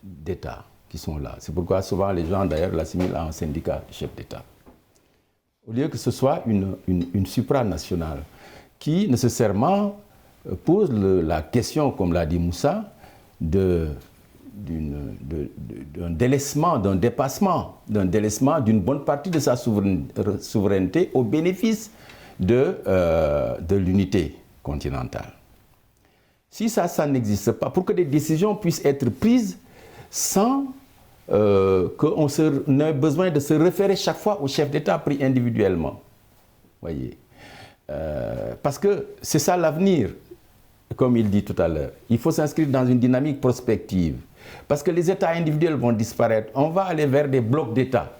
d'États qui sont là. C'est pourquoi souvent les gens d'ailleurs l'assimilent à un syndicat de chefs d'État. Au lieu que ce soit une supranationale qui nécessairement pose la question, comme l'a dit Moussa, d'un délaissement, d'un dépassement, d'une bonne partie de sa souveraineté au bénéfice de l'unité continentale. Si ça n'existe pas, pour que des décisions puissent être prises sans qu'on ait besoin de se référer chaque fois au chef d'État pris individuellement. Voyez. Parce que c'est ça l'avenir, comme il dit tout à l'heure. Il faut s'inscrire dans une dynamique prospective. Parce que les États individuels vont disparaître. On va aller vers des blocs d'États,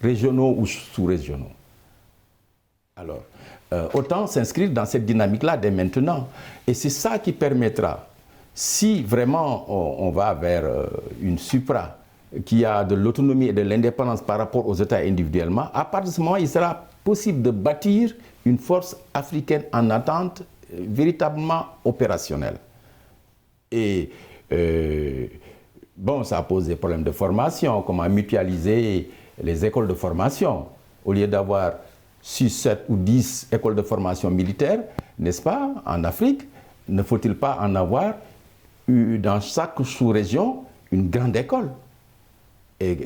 régionaux ou sous-régionaux. Alors, autant s'inscrire dans cette dynamique-là dès maintenant. Et c'est ça qui permettra, si vraiment on va vers une supra qui a de l'autonomie et de l'indépendance par rapport aux États individuellement, à partir de ce moment, il sera possible de bâtir une force africaine en attente véritablement opérationnelle. Et bon, ça pose des problèmes de formation, comment mutualiser les écoles de formation. Au lieu d'avoir 6, 7 ou 10 écoles de formation militaire, n'est-ce pas, en Afrique, ne faut-il pas en avoir dans chaque sous-région une grande école et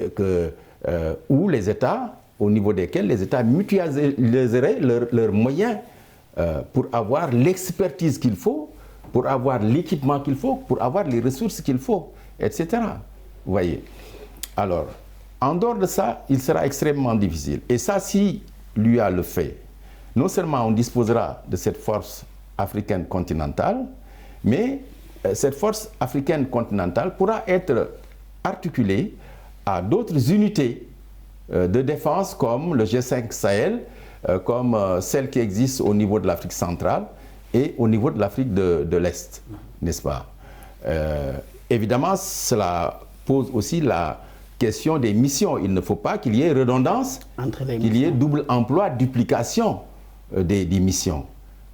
où les États, au niveau desquels les États mutualiseraient leurs moyens pour avoir l'expertise qu'il faut, pour avoir l'équipement qu'il faut, pour avoir les ressources qu'il faut, etc. Vous voyez. Alors, en dehors de ça, il sera extrêmement difficile. Et ça, si l'UA le fait, non seulement on disposera de cette force africaine continentale, mais cette force africaine continentale pourra être articulée à d'autres unités de défense comme le G5 Sahel, comme celle qui existe au niveau de l'Afrique centrale et au niveau de l'Afrique de l'Est, n'est-ce pas? Évidemment, cela pose aussi la question des missions. Il ne faut pas qu'il y ait redondance, qu'il y ait double emploi, duplication des missions.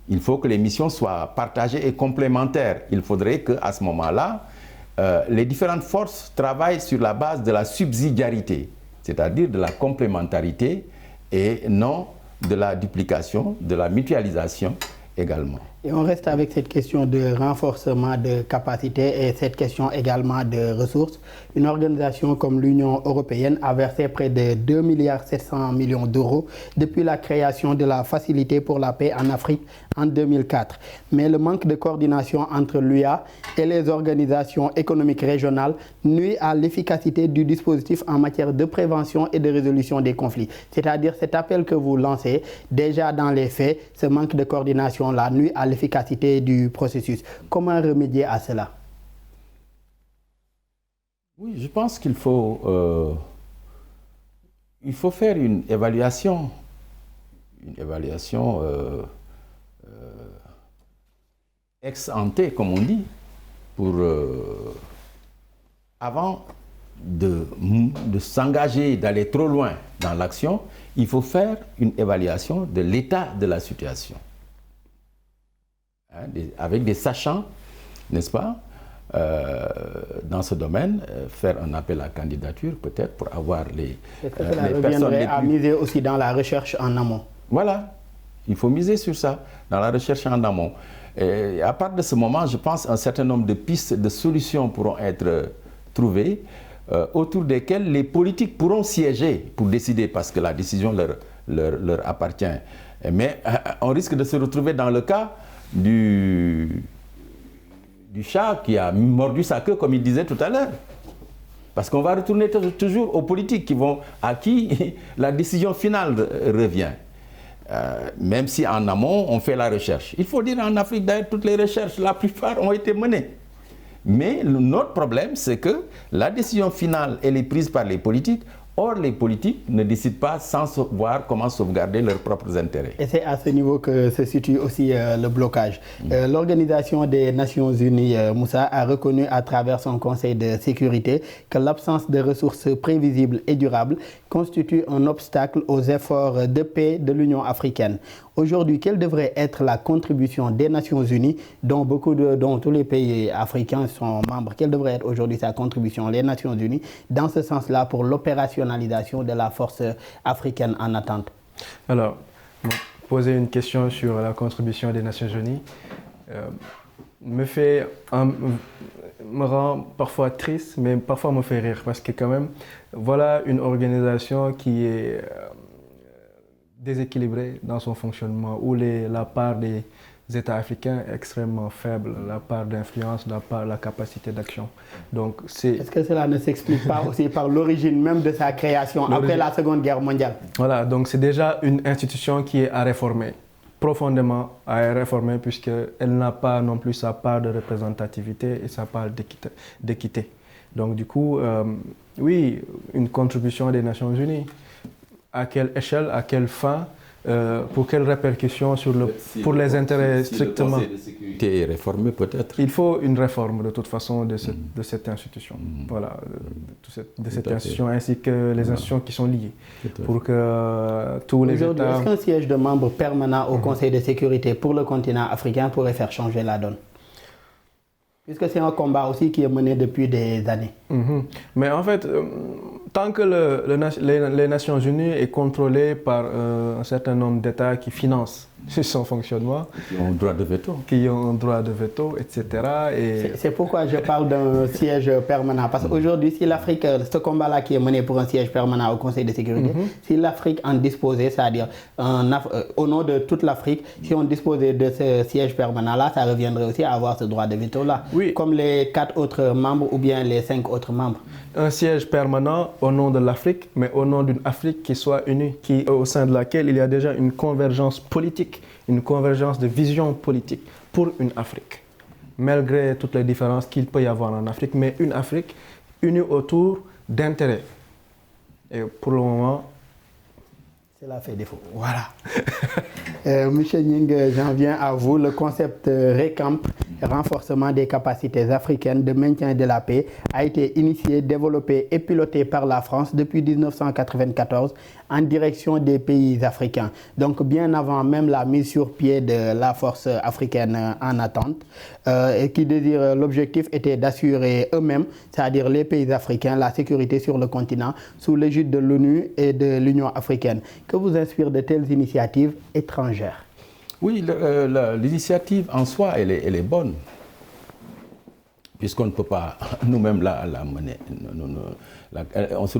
Il faut que les missions soient partagées et complémentaires. Il faudrait qu'à ce moment-là, les différentes forces travaillent sur la base de la subsidiarité, c'est-à-dire de la complémentarité et non de la duplication, de la mutualisation également. Et on reste avec cette question de renforcement de capacité et cette question également de ressources. Une organisation comme l'Union européenne a versé près de 2,7 milliards d'euros depuis la création de la Facilité pour la paix en Afrique en 2004. Mais le manque de coordination entre l'UA et les organisations économiques régionales nuit à l'efficacité du dispositif en matière de prévention et de résolution des conflits. C'est-à-dire cet appel que vous lancez, déjà dans les faits, ce manque de coordination-là nuit à l'efficacité du processus. Comment remédier à cela? Oui, je pense qu'il faut faire une évaluation ex ante, comme on dit, pour avant de s'engager, d'aller trop loin dans l'action, il faut faire une évaluation de l'état de la situation. Avec des sachants, n'est-ce pas, dans ce domaine, faire un appel à candidature peut-être pour avoir les personnes les plus... à miser aussi dans la recherche en amont. Voilà, il faut miser sur ça, dans la recherche en amont. Et à partir de ce moment, je pense un certain nombre de pistes, de solutions pourront être trouvées, autour desquelles les politiques pourront siéger pour décider, parce que la décision leur appartient. Mais on risque de se retrouver dans le cas du chat qui a mordu sa queue, comme il disait tout à l'heure. Parce qu'on va retourner toujours aux politiques à qui la décision finale revient. Même si en amont, on fait la recherche. Il faut dire en Afrique, d'ailleurs, toutes les recherches, la plupart ont été menées. Mais notre problème, c'est que la décision finale, elle est prise par les politiques. Or, les politiques ne décident pas sans voir comment sauvegarder leurs propres intérêts. Et c'est à ce niveau que se situe aussi le blocage. L'Organisation des Nations Unies, Moussa, a reconnu à travers son Conseil de sécurité que l'absence de ressources prévisibles et durables constitue un obstacle aux efforts de paix de l'Union africaine. Aujourd'hui, quelle devrait être la contribution des Nations Unies, dont tous les pays africains sont membres? Quelle devrait être aujourd'hui sa contribution, les Nations Unies, dans ce sens-là, pour l'opérationnalisation de la force africaine en attente? Alors, poser une question sur la contribution des Nations Unies me rend parfois triste, mais parfois me fait rire, parce que quand même, voilà une organisation qui est déséquilibrée dans son fonctionnement, où la part des États africains est extrêmement faible, la part d'influence, la capacité d'action. Donc, est-ce que cela ne s'explique pas aussi par l'origine même de sa création après la Seconde Guerre mondiale? Voilà, donc c'est déjà une institution qui est à réformer, profondément à réformer, puisqu'elle n'a pas non plus sa part de représentativité et sa part d'équité. Donc du coup, oui, une contribution des Nations Unies. À quelle échelle, à quelle fin, Pour quelles répercussions pour les intérêts strictement? Si le Conseil de sécurité est réformé, peut-être. Il faut une réforme de toute façon de cette institution, voilà, de cette institution ainsi que les institutions qui sont liées, pour que tous les États... Est-ce qu'un siège de membre permanent au Conseil de sécurité pour le continent africain pourrait faire changer la donne? Puisque c'est un combat aussi qui est mené depuis des années. Mais en fait, tant que les Nations Unies est contrôlé par un certain nombre d'États qui financent son fonctionnement, qui ont un droit de veto. Qui ont un droit de veto, etc. C'est pourquoi je parle d'un siège permanent. Parce qu'aujourd'hui, si l'Afrique, ce combat-là qui est mené pour un siège permanent au Conseil de sécurité, si l'Afrique en disposait, c'est-à-dire au nom de toute l'Afrique, si on disposait de ce siège permanent-là, ça reviendrait aussi à avoir ce droit de veto-là. Oui. Comme les 4 autres membres ou bien les 5 autres membres. Un siège permanent au nom de l'Afrique, mais au nom d'une Afrique qui soit unie, au sein de laquelle il y a déjà une convergence politique, une convergence de vision politique pour une Afrique, malgré toutes les différences qu'il peut y avoir en Afrique, mais une Afrique unie autour d'intérêts. Et pour le moment, cela fait défaut. Voilà. Monsieur Nying, j'en viens à vous. Le concept RECAMP, renforcement des capacités africaines de maintien de la paix, a été initié, développé et piloté par la France depuis 1994 en direction des pays africains. Donc bien avant même la mise sur pied de la force africaine en attente, et qui désire, l'objectif était d'assurer eux-mêmes, c'est-à-dire les pays africains, la sécurité sur le continent sous l'égide de l'ONU et de l'Union africaine. Que vous inspire de telles initiatives étrangères? Oui, l'initiative en soi, elle est bonne, puisqu'on ne peut pas nous-mêmes la mener. On se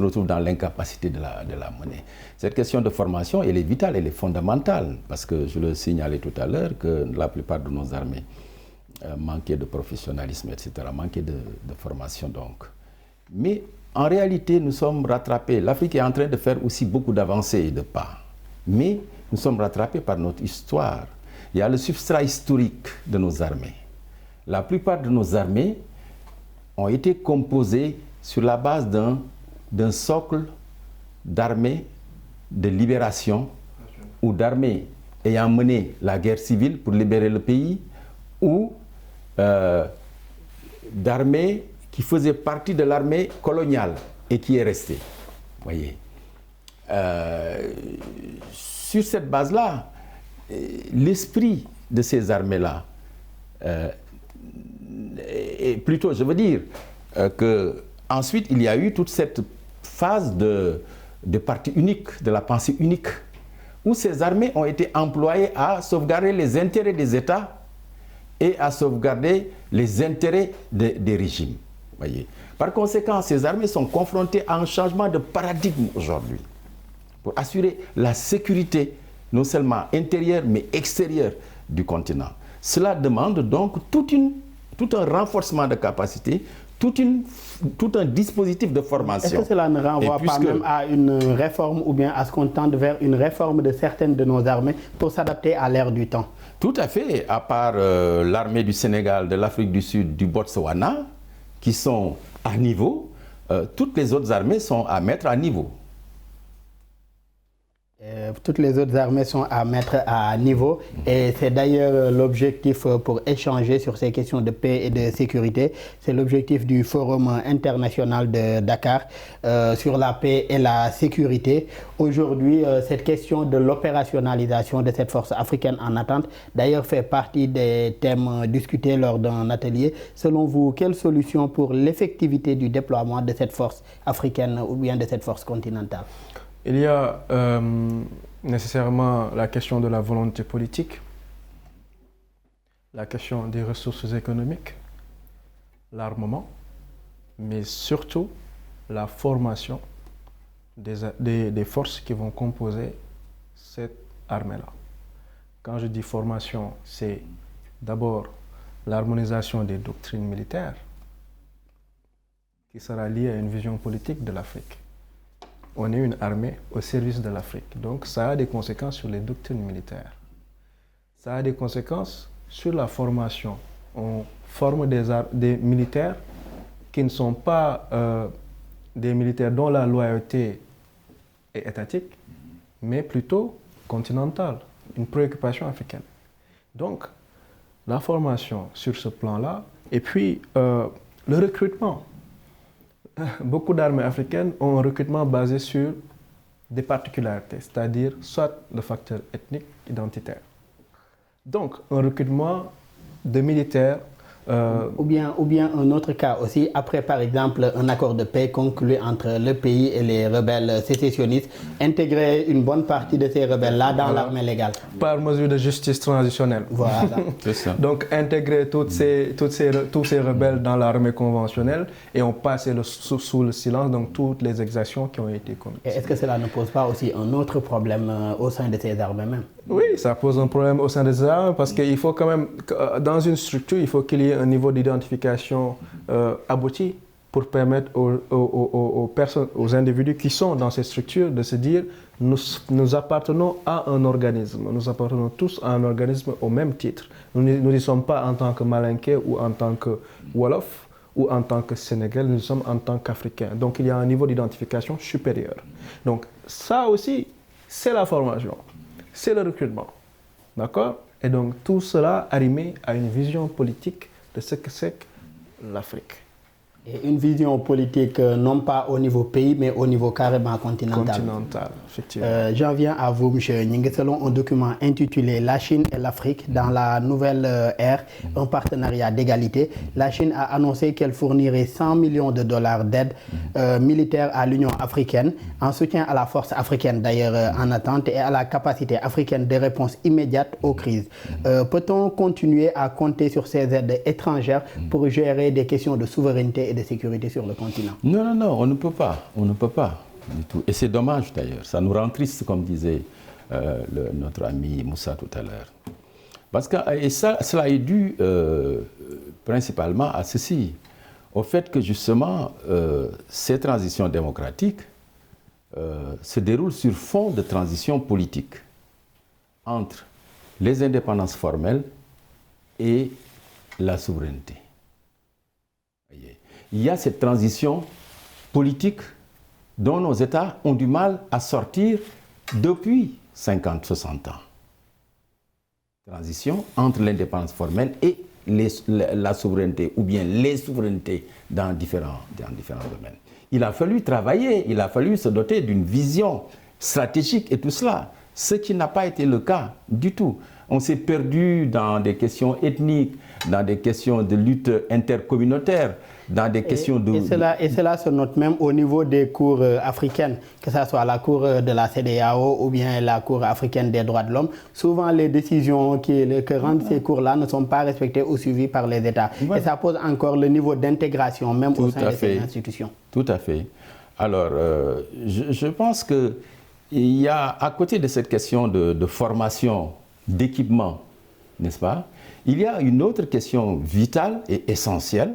retrouve dans l'incapacité de la mener. Cette question de formation, elle est vitale, elle est fondamentale, parce que je le signalais tout à l'heure que la plupart de nos armées manquaient de professionnalisme, etc., manquaient de formation donc. Mais en réalité, nous sommes rattrapés. L'Afrique est en train de faire aussi beaucoup d'avancées et de pas. Mais nous sommes rattrapés par notre histoire. Il y a le substrat historique de nos armées. La plupart de nos armées ont été composées sur la base d'un socle d'armées de libération ou d'armées ayant mené la guerre civile pour libérer le pays ou d'armées qui faisaient partie de l'armée coloniale et qui est restée. Voyez. Sur cette base-là, l'esprit de ces armées-là, et plutôt, je veux dire, qu'ensuite, il y a eu toute cette phase de parti unique, de la pensée unique, où ces armées ont été employées à sauvegarder les intérêts des États et à sauvegarder les intérêts des régimes. Voyez. Par conséquent, ces armées sont confrontées à un changement de paradigme aujourd'hui pour assurer la sécurité, non seulement intérieure, mais extérieure du continent. Cela demande donc tout un renforcement de capacité, tout un dispositif de formation. Est-ce que cela ne renvoie pas même à une réforme ou bien à ce qu'on tende vers une réforme de certaines de nos armées pour s'adapter à l'ère du temps? Tout à fait, à part l'armée du Sénégal, de l'Afrique du Sud, du Botswana, qui sont à niveau, toutes les autres armées sont à mettre à niveau. Toutes les autres armées sont à mettre à niveau et c'est d'ailleurs l'objectif pour échanger sur ces questions de paix et de sécurité. C'est l'objectif du Forum international de Dakar sur la paix et la sécurité. Aujourd'hui, cette question de l'opérationnalisation de cette force africaine en attente, d'ailleurs, fait partie des thèmes discutés lors d'un atelier. Selon vous, quelle solution pour l'effectivité du déploiement de cette force africaine ou bien de cette force continentale? Il y a nécessairement la question de la volonté politique, la question des ressources économiques, l'armement, mais surtout la formation des forces qui vont composer cette armée-là. Quand je dis formation, c'est d'abord l'harmonisation des doctrines militaires qui sera liée à une vision politique de l'Afrique. On est une armée au service de l'Afrique. Donc ça a des conséquences sur les doctrines militaires. Ça a des conséquences sur la formation. On forme des militaires qui ne sont pas des militaires dont la loyauté est étatique, mais plutôt continentale, une préoccupation africaine. Donc, la formation sur ce plan-là, et puis le recrutement. Beaucoup d'armées africaines ont un recrutement basé sur des particularités, c'est-à-dire soit le facteur ethnique, identitaire. Donc, un recrutement de militaires. Ou bien un autre cas aussi, après par exemple un accord de paix conclu entre le pays et les rebelles sécessionnistes, intégrer une bonne partie de ces rebelles-là dans l'armée légale. Par mesure de justice transitionnelle. Voilà. C'est ça. Donc intégrer tous ces rebelles dans l'armée conventionnelle et on passe sous le silence donc toutes les exactions qui ont été commises. Et est-ce que cela ne pose pas aussi un autre problème au sein de ces armées même? Oui, ça pose un problème au sein des armes parce qu'il faut quand même, dans une structure, il faut qu'il y ait un niveau d'identification abouti pour permettre aux personnes, aux individus qui sont dans ces structures de se dire nous appartenons à un organisme, nous appartenons tous à un organisme au même titre. Nous n'y sommes pas en tant que Malinké ou en tant que Wolof ou en tant que Sénégalais, nous sommes en tant qu'Africains. Donc il y a un niveau d'identification supérieur. Donc ça aussi, c'est la formation. C'est le recrutement. D'accord? Et donc tout cela arrimé à une vision politique de ce que c'est que l'Afrique. Et une vision politique non pas au niveau pays, mais au niveau carrément continental. Continental, effectivement. J'en viens à vous, M. Nyingue. Selon un document intitulé « La Chine et l'Afrique dans la nouvelle ère, un partenariat d'égalité », la Chine a annoncé qu'elle fournirait 100 millions de dollars d'aide militaire à l'Union africaine, en soutien à la force africaine d'ailleurs en attente et à la capacité africaine de réponse immédiate aux crises. Peut-on continuer à compter sur ces aides étrangères pour gérer des questions de souveraineté et de sécurité sur le continent? Non, on ne peut pas. On ne peut pas du tout. Et c'est dommage d'ailleurs. Ça nous rend triste, comme disait notre ami Moussa tout à l'heure. Parce que cela est dû principalement à ceci, au fait que justement ces transitions démocratiques se déroulent sur fond de transition politique entre les indépendances formelles et la souveraineté. Il y a cette transition politique dont nos États ont du mal à sortir depuis 50-60 ans. Transition entre l'indépendance formelle et la souveraineté, ou bien les souverainetés dans différents domaines. Il a fallu travailler, il a fallu se doter d'une vision stratégique et tout cela, ce qui n'a pas été le cas du tout. On s'est perdu dans des questions ethniques, dans des questions de lutte intercommunautaire, dans des questions de... Et cela se note même au niveau des cours africaines, que ce soit la cour de la CEDEAO ou bien la cour africaine des droits de l'homme. Souvent, les décisions que rendent ces cours-là ne sont pas respectées ou suivies par les États. Ouais. Et ça pose encore le niveau d'intégration, même au sein de ces institutions. Tout à fait. Alors, je pense qu'il y a, à côté de cette question de formation, d'équipement, n'est-ce pas? Il y a une autre question vitale et essentielle,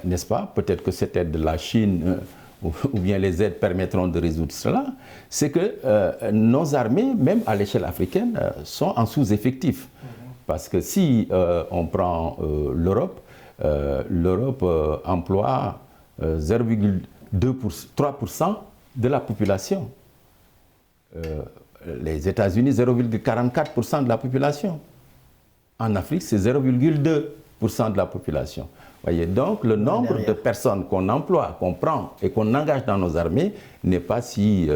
n'est-ce pas? Peut-être que cette aide de la Chine ou bien les aides permettront de résoudre cela. C'est que nos armées, même à l'échelle africaine, sont en sous-effectif. Parce que si on prend l'Europe, l'Europe emploie 0,3% de la population. Les États-Unis, 0,44% de la population. En Afrique, c'est 0,2% de la population. Voyez, donc, le nombre de personnes qu'on emploie, qu'on prend et qu'on engage dans nos armées n'est pas si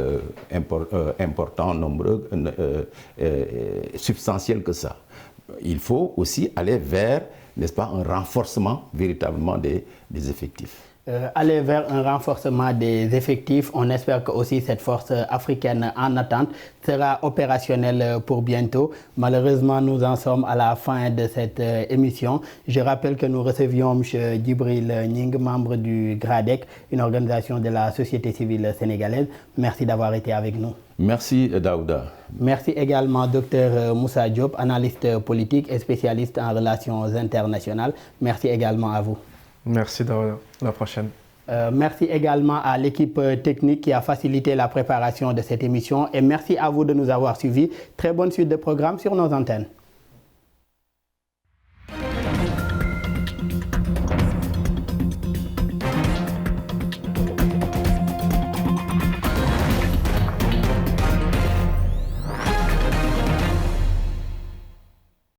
important, nombreux, substantiel que ça. Il faut aussi aller vers, n'est-ce pas, un renforcement véritablement des effectifs. Aller vers un renforcement des effectifs. On espère que aussi cette force africaine en attente sera opérationnelle pour bientôt. Malheureusement, nous en sommes à la fin de cette émission. Je rappelle que nous recevions M. Djibril Nyingue, membre du GRADEC, une organisation de la société civile sénégalaise. Merci d'avoir été avec nous. Merci Daouda. Merci également Dr Moussa Diop, analyste politique et spécialiste en relations internationales. Merci également à vous. Merci Daouda. À la prochaine. Merci également à l'équipe technique qui a facilité la préparation de cette émission et merci à vous de nous avoir suivis. Très bonne suite de programme sur nos antennes.